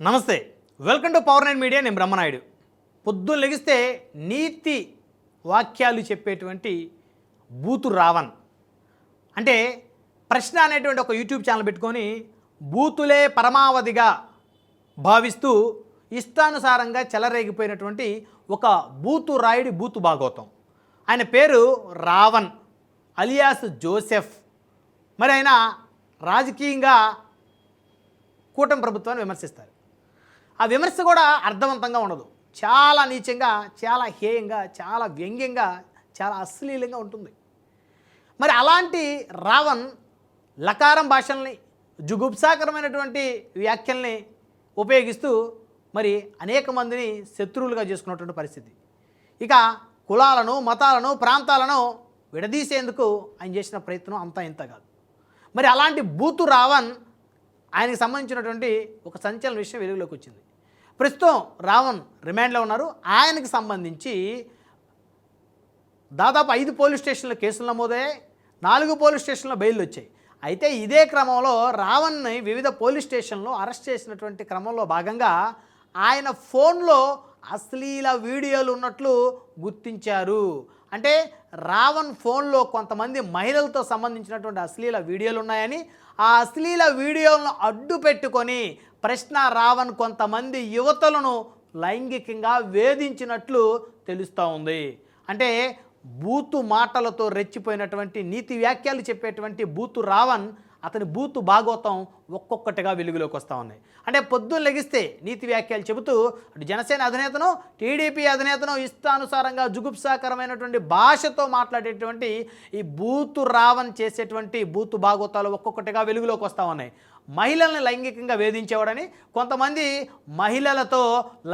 నమస్తే, welcome to power nine media. నేను బ్రహ్మనాయుడు. పొద్దున్న లెగిస్తే నీతి వాక్యాలు చెప్పేటువంటి బూతు రావణ్ అంటే ప్రశ్న అనేటువంటి ఒక యూట్యూబ్ ఛానల్ పెట్టుకొని బూతులే పరమావధిగా భావిస్తూ ఇష్టానుసారంగా చెలరేగిపోయినటువంటి ఒక బూతు రాయుడి బూతు భాగవతం. ఆయన పేరు రావణ్ అలియాస్ జోసెఫ్. మరి ఆయన రాజకీయంగా కూటమి ప్రభుత్వాన్ని విమర్శిస్తారు. ఆ విమర్శ కూడా అర్థవంతంగా ఉండదు. చాలా నీచంగా, చాలా హేయంగా, చాలా వ్యంగ్యంగా, చాలా అశ్లీలంగా ఉంటుంది. మరి అలాంటి రావణ్ లకారం భాషల్ని, జుగుప్సాకరమైనటువంటి వ్యాఖ్యల్ని ఉపయోగిస్తూ మరి అనేక మందిని శత్రువులుగా చేసుకున్నటువంటి పరిస్థితి. ఇక కులాలను, మతాలను, ప్రాంతాలను విడదీసేందుకు ఆయన చేసిన ప్రయత్నం అంతా ఇంత కాదు. మరి అలాంటి బూతు రావణ్ ఆయనకు సంబంధించినటువంటి ఒక సంచలన విషయం వెలుగులోకి వచ్చింది. ప్రస్తుతం రావణ్ రిమాండ్లో ఉన్నారు. ఆయనకు సంబంధించి దాదాపు 5 పోలీస్ స్టేషన్ల కేసులు నమోదయ్యాయి, 4 పోలీస్ స్టేషన్ల బెయిల్ వచ్చాయి. అయితే ఇదే క్రమంలో రావణ్ని వివిధ పోలీస్ స్టేషన్లో అరెస్ట్ చేసినటువంటి క్రమంలో భాగంగా ఆయన ఫోన్లో అశ్లీల వీడియోలు ఉన్నట్లు గుర్తించారు. అంటే రావణ్ ఫోన్లో కొంతమంది మహిళలతో సంబంధించినటువంటి అశ్లీల వీడియోలు ఉన్నాయని, ఆ అశ్లీల వీడియోలను అడ్డు పెట్టుకొని ప్రశ్న రావణ్ కొంతమంది యువతులను లైంగికంగా వేధించినట్లు తెలుస్తూ ఉంది. అంటే బూతు మాటలతో రెచ్చిపోయినటువంటి నీతి వ్యాఖ్యలు చెప్పేటువంటి బూతు రావణ్, అతని బూతు భాగవతం ఒక్కొక్కటిగా వెలుగులోకి వస్తూ ఉన్నాయి. అంటే పొద్దున్న లెగిస్తే నీతి వ్యాఖ్యలు చెబుతూ అటు జనసేన అధినేతను, టీడీపీ అధినేతను ఇష్టానుసారంగా జుగుప్సాకరమైనటువంటి భాషతో మాట్లాడేటువంటి ఈ బూతు రావణ్ చేసేటువంటి బూతు భాగవతాలు ఒక్కొక్కటిగా వెలుగులోకి వస్తూ ఉన్నాయి. మహిళల్ని లైంగికంగా వేధించేవాడని, కొంతమంది మహిళలతో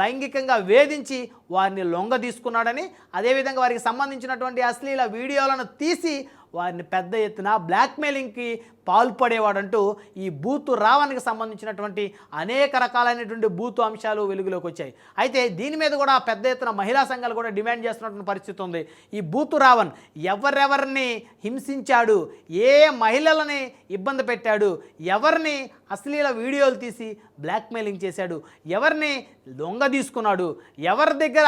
లైంగికంగా వేధించి వారిని లొంగ తీసుకున్నాడని, అదేవిధంగా వారికి సంబంధించినటువంటి అశ్లీల వీడియోలను తీసి వారిని పెద్ద ఎత్తున బ్లాక్మెయిలింగ్కి పాల్పడేవాడంటూ ఈ బూతు రావణ్కి సంబంధించినటువంటి అనేక రకాలైనటువంటి బూతు అంశాలు వెలుగులోకి వచ్చాయి. అయితే దీని మీద కూడా పెద్ద ఎత్తున మహిళా సంఘాలు కూడా డిమాండ్ చేస్తున్నటువంటి పరిస్థితి ఉంది. ఈ బూతు రావణ్ ఎవరెవరిని హింసించాడు, ఏ మహిళలని ఇబ్బంది పెట్టాడు, ఎవరిని అశ్లీల వీడియోలు తీసి బ్లాక్మెయిలింగ్ చేశాడు, ఎవరిని దొంగ తీసుకున్నాడు, ఎవరి దగ్గర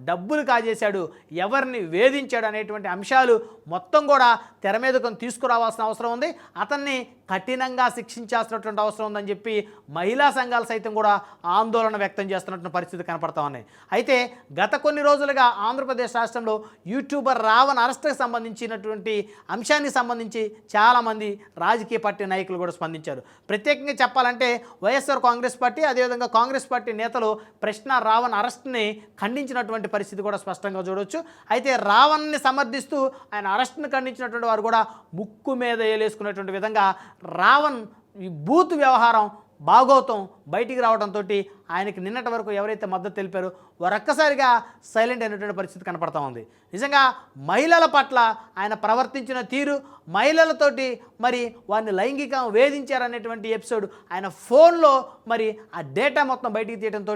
డబ్బులు కాజేశాడు, ఎవరిని వేధించాడు అనేటువంటి అంశాలు మొత్తం కూడా తెర మీదకు తీసుకురావాల్సిన అవసరం ఉంది. అతన్ని కఠినంగా శిక్షించాల్సినటువంటి అవసరం ఉందని చెప్పి మహిళా సంఘాలు సైతం కూడా ఆందోళన వ్యక్తం చేస్తున్నటువంటి పరిస్థితి కనపడతా ఉన్నాయి. అయితే గత కొన్ని రోజులుగా ఆంధ్రప్రదేశ్ రాష్ట్రంలో యూట్యూబర్ రావణ్ అరెస్ట్కి సంబంధించినటువంటి అంశానికి సంబంధించి చాలామంది రాజకీయ పార్టీ నాయకులు కూడా స్పందించారు. ప్రత్యేకంగా చెప్పాలంటే వైఎస్ఆర్ కాంగ్రెస్ పార్టీ, అదేవిధంగా కాంగ్రెస్ పార్టీ నేతలు ప్రశ్న రావణ్ అరెస్ట్ని ఖండించినటువంటి పరిస్థితి కూడా స్పష్టంగా చూడవచ్చు. అయితే రావణ్ని సమర్థిస్తూ ఆయన అరెస్ట్ని ఖండించినటువంటి వారు కూడా ముక్కు మీద ఏలేసుకునేటువంటి విధంగా రావణ్ ఈ బూత్ వ్యవహారం భాగవతం బయటికి రావడంతో ఆయనకి నిన్నటి వరకు ఎవరైతే మద్దతు తెలిపారో వారు ఒక్కసారిగా సైలెంట్ అయినటువంటి పరిస్థితి కనపడతా ఉంది. నిజంగా మహిళల పట్ల ఆయన ప్రవర్తించిన తీరు, మహిళలతోటి మరి వారిని లైంగికంగా వేధించారనేటువంటి ఎపిసోడ్ ఆయన ఫోన్లో మరి ఆ డేటా మొత్తం బయటికి తీయడంతో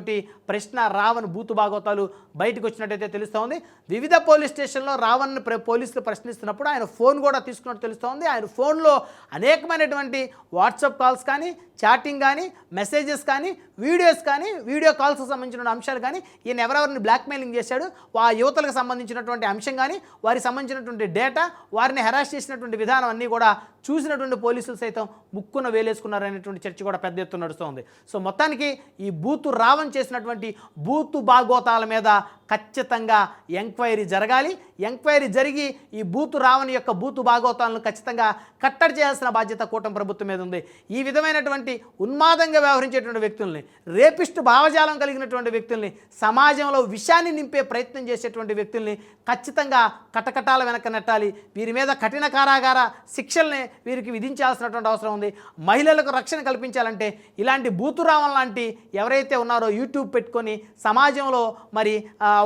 ప్రశ్న రావణ్ బూతు భాగవతాలు బయటకు వచ్చినట్టయితే తెలుస్తూ ఉంది. వివిధ పోలీస్ స్టేషన్లో రావణ్ని పోలీసులు ప్రశ్నిస్తున్నప్పుడు ఆయన ఫోన్ కూడా తీసుకున్నట్టు తెలుస్తూ ఉంది. ఆయన ఫోన్లో అనేకమైనటువంటి వాట్సాప్ కాల్స్ కానీ, చాటింగ్ కానీ, మెసేజెస్ కానీ, వీడియోస్ కానీ, వీడియో కాల్స్కి సంబంధించిన అంశాలు కానీ, ఈయన ఎవరెవరిని బ్లాక్మెయిలింగ్ చేశాడు, ఆ యువతలకు సంబంధించినటువంటి అంశం కానీ, వారికి సంబంధించినటువంటి డేటా, వారిని హెరాస్ చేసినటువంటి విధానం అన్నీ కూడా చూసినటువంటి పోలీసులు సైతం ముక్కున వేలేసుకున్నారనేటువంటి చర్చ కూడా పెద్ద ఎత్తున నడుస్తుంది. సో మొత్తానికి ఈ బూతు రావణ్ చేసినటువంటి బూతు భాగవతాల మీద ఖచ్చితంగా ఎంక్వైరీ జరగాలి. ఎంక్వైరీ జరిగి ఈ బూతు రావణ్ యొక్క బూతు భాగవతాలను ఖచ్చితంగా కట్టడి చేయాల్సిన బాధ్యత కూటమి ప్రభుత్వం మీద ఉంది. ఈ విధమైనటువంటి ఉన్మాదంగా వ్యవహరించేటువంటి వ్యక్తుల్ని, రేపిస్ట్ భావజాలం కలిగినటువంటి వ్యక్తుల్ని, సమాజంలో విషాన్ని నింపే ప్రయత్నం చేసేటువంటి వ్యక్తుల్ని ఖచ్చితంగా కటకటాల వెనక నెట్టాలి. వీరి మీద కఠిన కారాగార శిక్షల్ని వీరికి విధించాల్సినటువంటి అవసరం ఉంది. మహిళలకు రక్షణ కల్పించాలంటే ఇలాంటి బూతు రావణ్ లాంటి ఎవరైతే ఉన్నారో యూట్యూబ్ పెట్టుకొని సమాజంలో మరి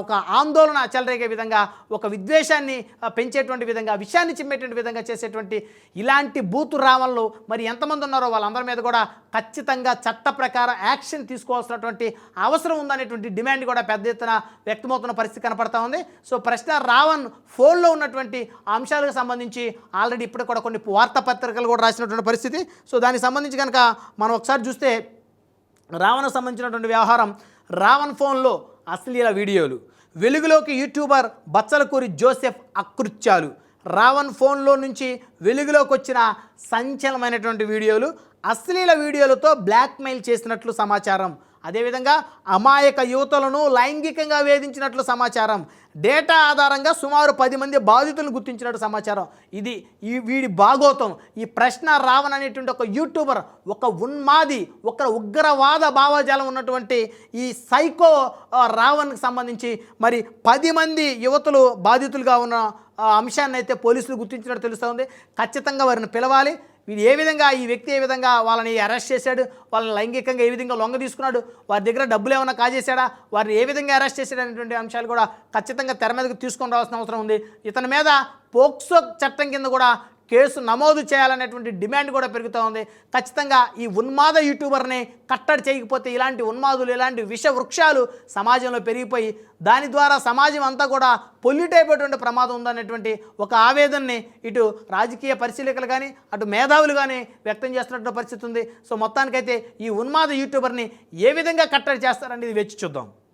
ఒక ఆందోళన చెలరేగే విధంగా, ఒక విద్వేషాన్ని పెంచేటువంటి విధంగా, విషయాన్ని చిమ్మేటువంటి విధంగా చేసేటువంటి ఇలాంటి బూతు రావణ్లు మరి ఎంతమంది ఉన్నారో వాళ్ళందరి మీద కూడా ఖచ్చితంగా చట్ట ప్రకారం యాక్షన్ తీసుకోవాల్సినటువంటి అవసరం ఉందనేటువంటి డిమాండ్ కూడా పెద్ద ఎత్తున వ్యక్తమవుతున్న పరిస్థితి కనపడతా ఉంది. సో ప్రశ్న రావణ్ ఫోన్లో ఉన్నటువంటి అంశాలకు సంబంధించి ఆల్రెడీ ఇప్పుడు కూడా కొన్ని వార్తాపత్రికలు కూడా రాసినటువంటి పరిస్థితి. సో దానికి సంబంధించి కనుక మనం ఒకసారి చూస్తే రావణ్ సంబంధించినటువంటి వ్యవహారం. రావణ్ ఫోన్లో అశ్లీల వీడియోలు, వెలుగులోకి యూట్యూబర్ బచ్చలకూరి జోసెఫ్ అకృత్యాలు. రావణ్ ఫోన్లో నుంచి వెలుగులోకి వచ్చిన సంచలనమైనటువంటి వీడియోలు, అశ్లీల వీడియోలతో బ్లాక్మెయిల్ చేసినట్లు సమాచారం. అదేవిధంగా అమాయక యువతులను లైంగికంగా వేధించినట్లు సమాచారం. డేటా ఆధారంగా సుమారు 10 మంది బాధితులను గుర్తించినట్టు సమాచారం. ఇది వీడి భాగోతం. ఈ ప్రశ్న రావణ్ అనేటువంటి ఒక యూట్యూబర్, ఒక ఉన్మాది, ఒక ఉగ్రవాద భావజాలం ఉన్నటువంటి ఈ సైకో రావణ్కి సంబంధించి మరి 10 మంది యువతులు బాధితులుగా ఉన్న అంశాన్ని అయితే పోలీసులు గుర్తించినట్టు తెలుస్తోంది. ఖచ్చితంగా వారిని పిలవాలి. వీడు ఏ విధంగా, ఈ వ్యక్తి ఏ విధంగా వాళ్ళని అరెస్ట్ చేశాడు, వాళ్ళని లైంగికంగా ఏ విధంగా లొంగ తీసుకున్నాడు, వారి దగ్గర డబ్బులు ఏమైనా కాజేశాడా, వారిని ఏ విధంగా అరెస్ట్ చేశాడు అనేటువంటి అంశాలు కూడా ఖచ్చితంగా తెర మీదకు తీసుకొని రావాల్సిన అవసరం ఉంది. ఇతని మీద పోక్సో చట్టం కింద కూడా కేసు నమోదు చేయాలనేటువంటి డిమాండ్ కూడా పెరుగుతూ ఉంది. ఖచ్చితంగా ఈ ఉన్మాద యూట్యూబర్ని కట్టడి చేయకపోతే ఇలాంటి ఉన్మాదులు, ఇలాంటి విష వృక్షాలు సమాజంలో పెరిగిపోయి దాని ద్వారా సమాజం అంతా కూడా పొల్యూట్ అయిపోయేటువంటి ప్రమాదం ఉందనేటువంటి ఒక ఆవేదనని ఇటు రాజకీయ పరిశీలకులు కానీ అటు మేధావులు కానీ వ్యక్తం చేస్తున్నటువంటి పరిస్థితి ఉంది. సో మొత్తానికైతే ఈ ఉన్మాద యూట్యూబర్ని ఏ విధంగా కట్టడి చేస్తారనేది వేచి చూద్దాం.